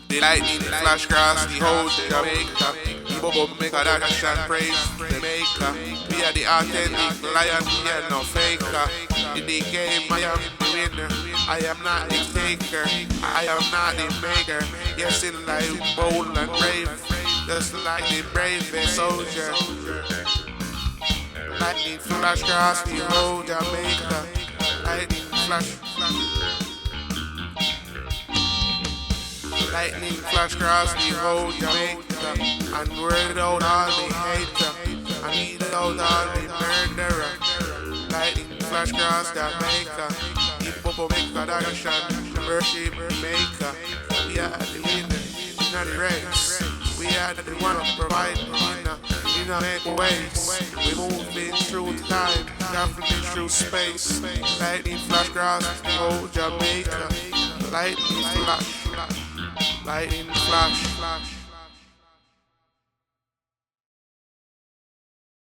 The lightning flash across the whole Jamaica. The bubble make a dash and praise Jamaica. We are the authentic lion, we are no faker. In the game, I am the winner. I am not the taker. I am not the maker. Yes, in life, bold and brave. Just like the brave soldier. Lightning flash across the whole Jamaica. Lightning flash. Lightning flash across the whole Jamaica. And word out all the hater. And weed out all the murderer. Lightning flash across Jamaica. Keep up a make a dash and worship maker. We are the winner, not the race. We are the one to provide the winner. We not make waves. We moving through time, traveling through space. Lightning flash across the whole Jamaica. Lightning flash. Lightning flash.